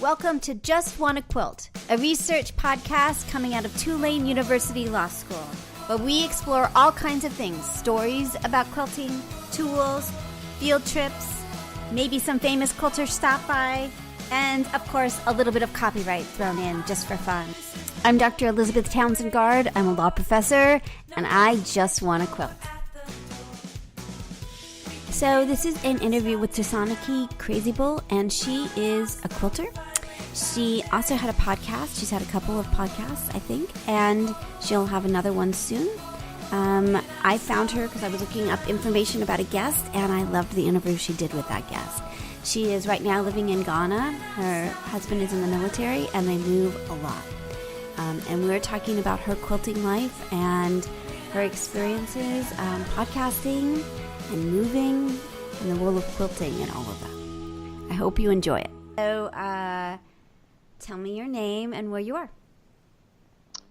Welcome to Just Wanna Quilt, a research podcast coming out of Tulane University Law School, where we explore all kinds of things, stories about quilting, tools, field trips, maybe some famous quilters stop by, and of course a little bit of copyright thrown in just for fun. I'm Dr. Elizabeth Townsend Guard, I'm a law professor, and I just wanna quilt. So this is an interview with Tsoniki Crazy Bull, and she is a quilter. She also had a podcast. She's had a couple of podcasts, I think, and she'll have another one soon. I found her because I was looking up information about a guest, and I loved the interview she did with that guest. She is right now living in Ghana. Her husband is in the military, and they move a lot. And we're talking about her quilting life and her experiences podcasting and moving and the world of quilting and all of that. I hope you enjoy it. So tell me your name and where you are.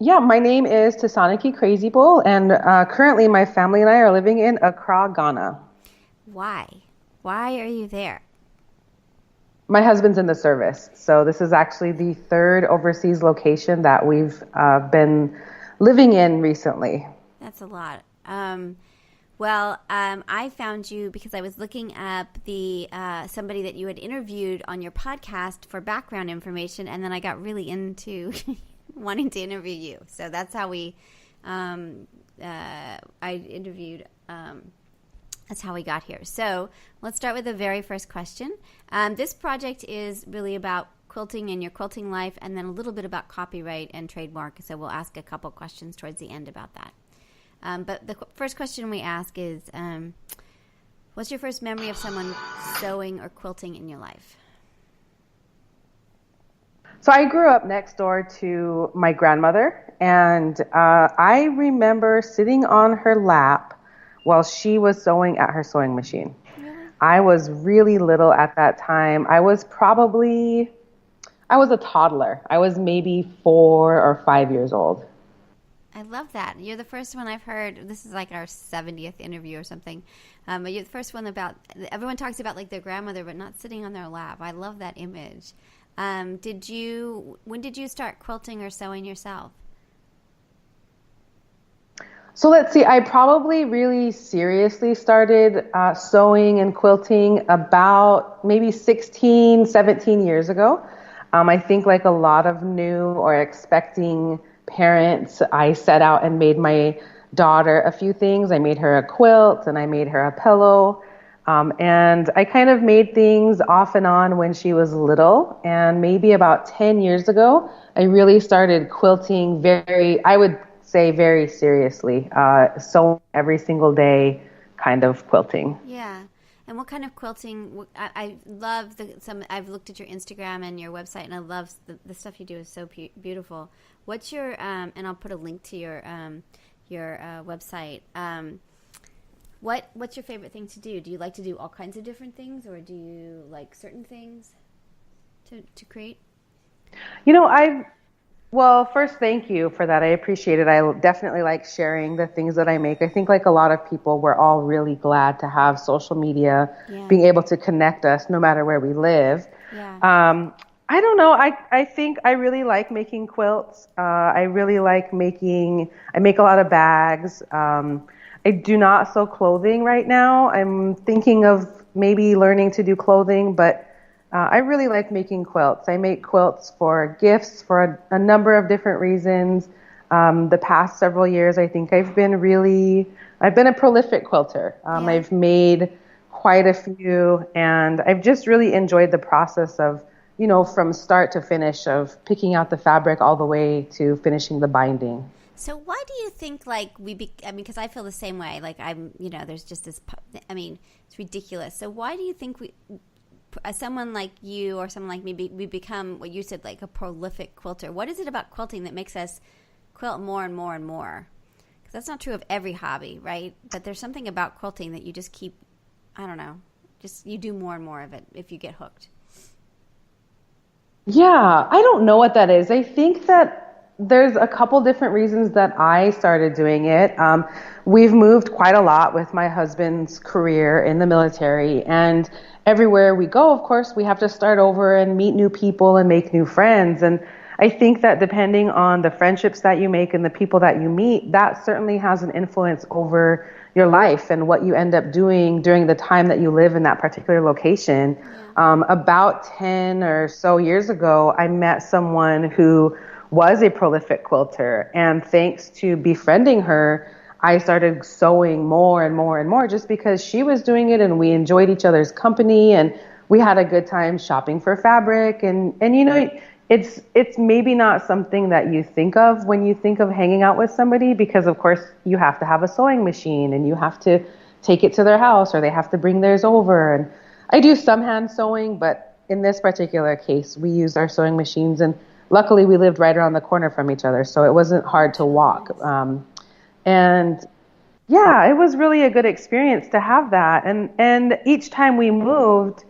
Yeah, my name is Tsoniki Crazy Bull, and currently my family and I are living in Accra, Ghana. Why? Why are you there? My husband's in the service, so this is actually the third overseas location that we've been living in recently. That's a lot. Well, I found you because I was looking up the somebody that you had interviewed on your podcast for background information, and then I got really into wanting to interview you. So that's how I interviewed. That's how we got here. So let's start with the very first question. This project is really about quilting and your quilting life, and then a little bit about copyright and trademark. So we'll ask a couple questions towards the end about that. But the first question we ask is, what's your first memory of someone sewing or quilting in your life? So I grew up next door to my grandmother, and I remember sitting on her lap while she was sewing at her sewing machine. Really? I was really little at that time. I was a toddler. I was maybe 4 or 5 years old. I love that. You're the first one I've heard. This is like our 70th interview or something. But you're the first one everyone talks about like their grandmother, but not sitting on their lap. I love that image. When did you start quilting or sewing yourself? So let's see, I probably really seriously started sewing and quilting about maybe 16, 17 years ago. I think like a lot of new or expecting parents, I set out and made my daughter a few things. I made her a quilt and I made her a pillow. And I kind of made things off and on when she was little. And maybe about 10 years ago, I really started quilting very seriously. Sewing every single day kind of quilting. Yeah. And what kind of quilting? I love I've looked at your Instagram and your website, and I love the stuff you do is so beautiful. What's your and I'll put a link to your website. What's your favorite thing to do? Do you like to do all kinds of different things, or do you like certain things to create? Well, first, thank you for that. I appreciate it. I definitely like sharing the things that I make. I think like a lot of people, we're all really glad to have social media being able to connect us no matter where we live. Yeah. I don't know. I think I really like making quilts. I make a lot of bags. I do not sew clothing right now. I'm thinking of maybe learning to do clothing, but I really like making quilts. I make quilts for gifts for a number of different reasons. The past several years, I think I've been a prolific quilter. I've made quite a few, and I've just really enjoyed the process of, from start to finish of picking out the fabric all the way to finishing the binding. So why do you think because I feel the same way. Like there's just this, it's ridiculous. So why do you think someone like you or someone like me, we become what you said, like a prolific quilter? What is it about quilting that makes us quilt more and more and more? Because that's not true of every hobby, right? But there's something about quilting that you just keep, I don't know, you do more and more of it if you get hooked. Yeah, I don't know what that is. I think that there's a couple different reasons that I started doing it. We've moved quite a lot with my husband's career in the military, and everywhere we go, of course, we have to start over and meet new people and make new friends. And I think that depending on the friendships that you make and the people that you meet, that certainly has an influence over your life and what you end up doing during the time that you live in that particular location. About 10 or so years ago, I met someone who was a prolific quilter, and thanks to befriending her, I started sewing more and more and more just because she was doing it and we enjoyed each other's company and we had a good time shopping for fabric. And you know, it's maybe not something that you think of when you think of hanging out with somebody, because of course you have to have a sewing machine and you have to take it to their house or they have to bring theirs over. And I do some hand sewing, but in this particular case, we used our sewing machines, and luckily we lived right around the corner from each other, so it wasn't hard to walk. And yeah, it was really a good experience to have that. And each time we moved,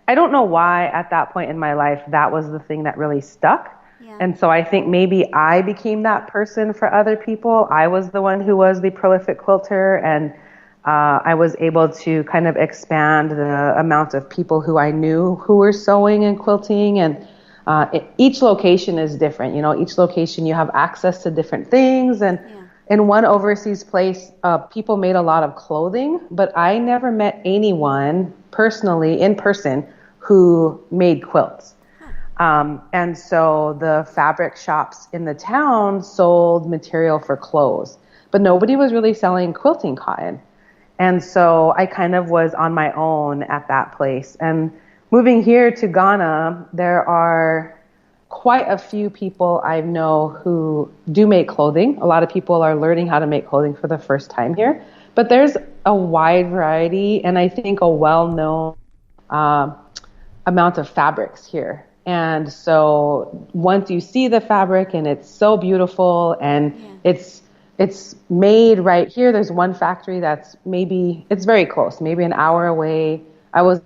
I don't know why at that point in my life, that was the thing that really stuck. Yeah. And so I think maybe I became that person for other people. I was the one who was the prolific quilter, and I was able to kind of expand the amount of people who I knew who were sewing and quilting. And each location is different. You know, each location you have access to different things. And in one overseas place, people made a lot of clothing, but I never met anyone personally in person who made quilts. And so the fabric shops in the town sold material for clothes, but nobody was really selling quilting cotton. And so I kind of was on my own at that place. And moving here to Ghana, there are quite a few people I know who do make clothing. A lot of people are learning how to make clothing for the first time here, but there's a wide variety and I think a well-known amount of fabrics here. And so once you see the fabric and it's so beautiful and it's made right here, there's one factory that's it's very close, maybe an hour away. I was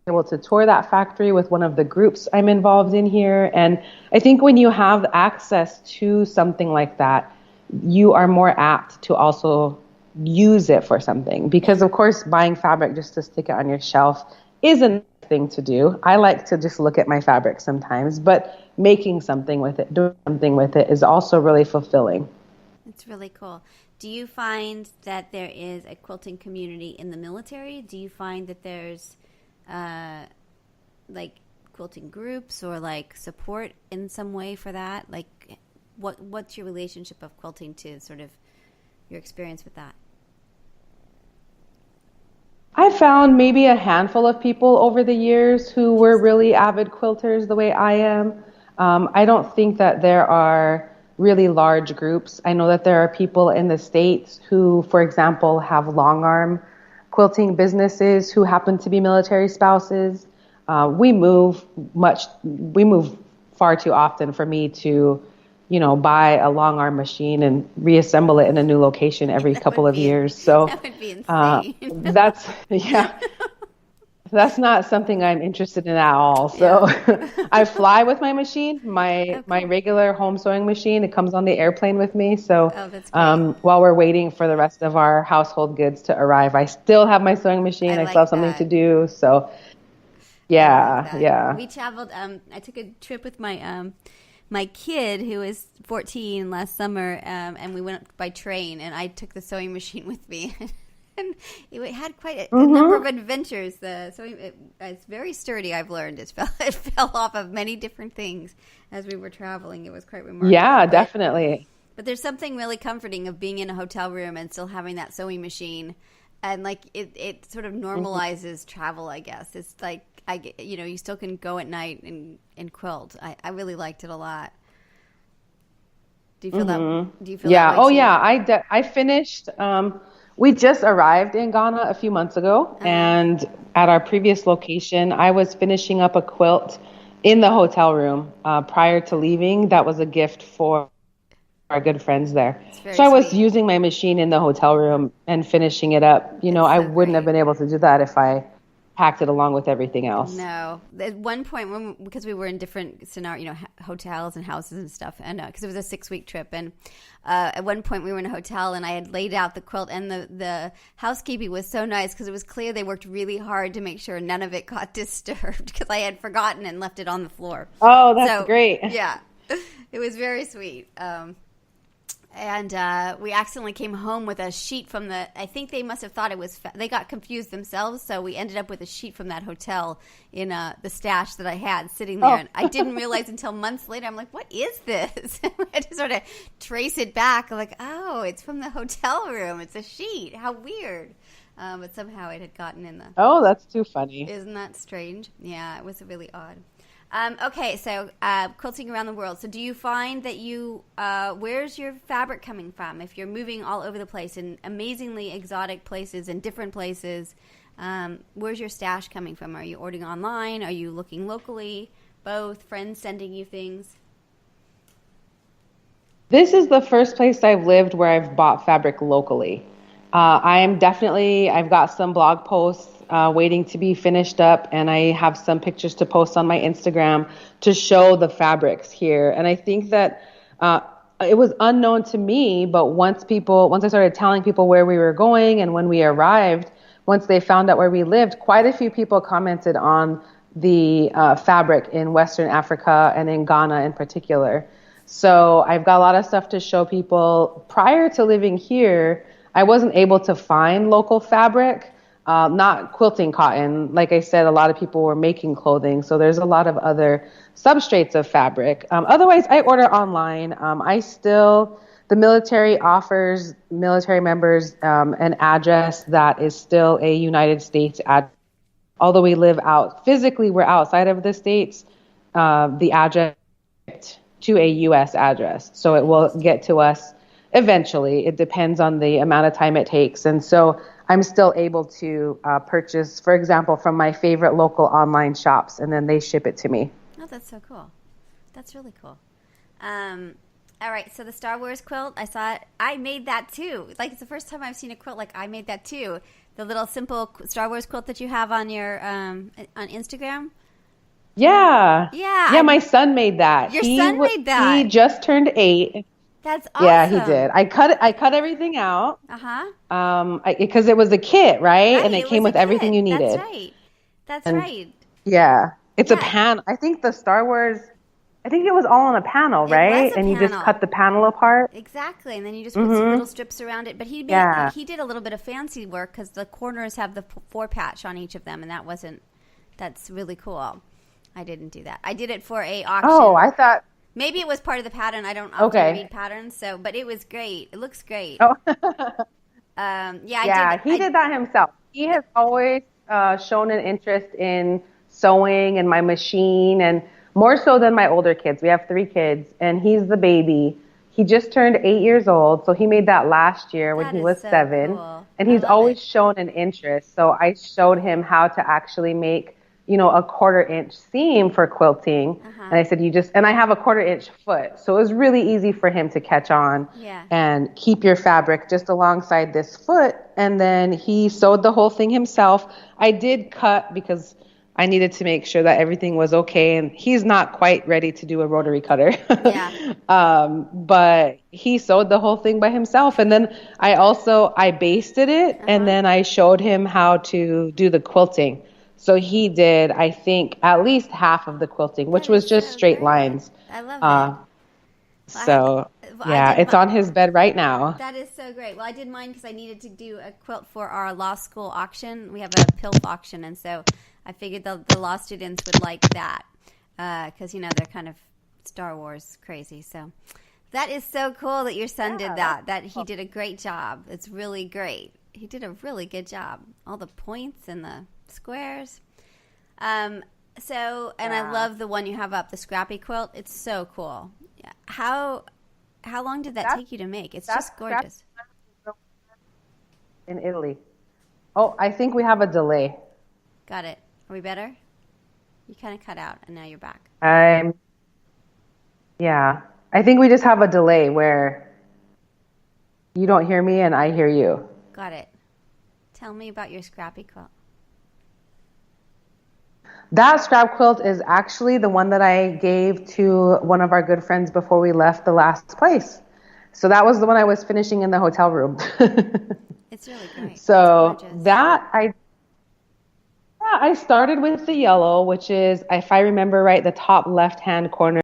able to tour that factory with one of the groups I'm involved in here. And I think when you have access to something like that, you are more apt to also use it for something. Because of course, buying fabric just to stick it on your shelf isn't a thing to do. I like to just look at my fabric sometimes, but making something with it, doing something with it is also really fulfilling. It's really cool. Do you find that there is a quilting community in the military? Do you find that there's like quilting groups or like support in some way for that? Like what's your relationship of quilting to sort of your experience with that? I found maybe a handful of people over the years who were really avid quilters the way I am. I don't think that there are really large groups. I know that there are people in the States who, for example, have long arm quilting businesses who happen to be military spouses. We move far too often for me to, buy a long arm machine and reassemble it in a new location every couple of years. So that would be insane. That's not something I'm interested in at all. So I fly with my machine, my regular home sewing machine. It comes on the airplane with me. So while we're waiting for the rest of our household goods to arrive, I still have my sewing machine. I still have something to do. So yeah. We traveled. I took a trip with my kid who was 14 last summer, and we went by train, and I took the sewing machine with me. And it had quite a number of adventures. It's very sturdy, I've learned. It fell off of many different things as we were traveling. It was quite remarkable. Yeah, definitely. But there's something really comforting of being in a hotel room and still having that sewing machine. And like it sort of normalizes travel, I guess. It's like, you still can go at night and quilt. I really liked it a lot. Do you feel that? Do you feel that? Oh, yeah. I finished. We just arrived in Ghana a few months ago, and at our previous location, I was finishing up a quilt in the hotel room prior to leaving. That was a gift for our good friends there. So I was using my machine in the hotel room and finishing it up. I wouldn't have been able to do that if I packed it along with everything else. No. At one point, because we were in different scenario, hotels and houses and stuff, and because it was a 6-week trip, and at one point we were in a hotel, and I had laid out the quilt, and the housekeeping was so nice because it was clear they worked really hard to make sure none of it got disturbed because I had forgotten and left it on the floor. Oh, that's great. Yeah, it was very sweet. And we accidentally came home with a sheet from I think they must have thought it was, they got confused themselves. So we ended up with a sheet from that hotel in the stash that I had sitting there. Oh. And I didn't realize until months later, I'm like, what is this? I had to sort of trace it back. I'm like, oh, it's from the hotel room. It's a sheet. How weird. But somehow it had gotten in the... Oh, that's too funny. Isn't that strange? Yeah, it was really odd. Okay, so quilting around the world. So do you find that where's your fabric coming from? If you're moving all over the place in amazingly exotic places and different places, where's your stash coming from? Are you ordering online? Are you looking locally? Both? Friends sending you things? This is the first place I've lived where I've bought fabric locally. I've got some blog posts waiting to be finished up, and I have some pictures to post on my Instagram to show the fabrics here. And I think that it was unknown to me, but once I started telling people where we were going and when we arrived, once they found out where we lived, quite a few people commented on the fabric in Western Africa and in Ghana in particular. So I've got a lot of stuff to show people. Prior to living here, I wasn't able to find local fabric, not quilting cotton. Like I said, a lot of people were making clothing, so there's a lot of other substrates of fabric. Otherwise, I order online. The military offers military members an address that is still a United States address. Although we live physically we're outside of the States, the address to a U.S. address, so it will get to us eventually. It depends on the amount of time it takes. And so I'm still able to purchase, for example, from my favorite local online shops, and then they ship it to me. Oh, that's so cool. That's really cool. All right, so the Star Wars quilt, I saw it. I made that too. Like, it's the first time I've seen a quilt like I made that too. The little simple Star Wars quilt that you have on your on Instagram. Yeah. My son made that. Your son made that. He just turned 8. That's awesome. Yeah, he did. I cut everything out. Because it was a kit, right? And it came with everything you needed. That's right. Yeah. It's a pan. I think the Star Wars, it was all on a panel, right? And you just cut the panel apart. Exactly. And then you just put some little strips around it. But he did a little bit of fancy work because the corners have the 4 patch on each of them, and that's really cool. I didn't do that. I did it for a auction. Oh, I thought. Maybe it was part of the pattern. I don't often read patterns, but it was great. It looks great. Oh. He did that himself. He has always shown an interest in sewing and my machine, and more so than my older kids. We have 3 kids, and he's the baby. He just turned 8 years old, so he made that last year when he was 7. Cool. And he's always shown an interest. So I showed him how to actually make a 1/4-inch seam for quilting. And I said, and I have a 1/4-inch foot. So it was really easy for him to catch on and keep your fabric just alongside this foot. And then he sewed the whole thing himself. I did cut because I needed to make sure that everything was okay. And he's not quite ready to do a rotary cutter. But he sewed the whole thing by himself. And then I basted it. And then I showed him how to do the quilting. So he did, I think, at least half of the quilting, which was just straight lines. I love that. It's on his bed right now. That is so great. Well, I did mine because I needed to do a quilt for our law school auction. We have a PILF auction, and so I figured the law students would like that because, they're kind of Star Wars crazy. So that is so cool that your son did that he did a great job. It's really great. He did a really good job. All the points and the squares. I love the one you have up, the scrappy quilt. It's so cool. Yeah. How long did that take you to make? It's just gorgeous. In Italy. Oh, I think we have a delay. Got it. Are we better? You kind of cut out, and now you're back. I think we just have a delay where you don't hear me and I hear you. Got it. Tell me about your scrappy quilt. That scrap quilt is actually the one that I gave to one of our good friends before we left the last place. So that was the one I was finishing in the hotel room. It's really great. So that I started with the yellow, which is, if I remember right, the top left-hand corner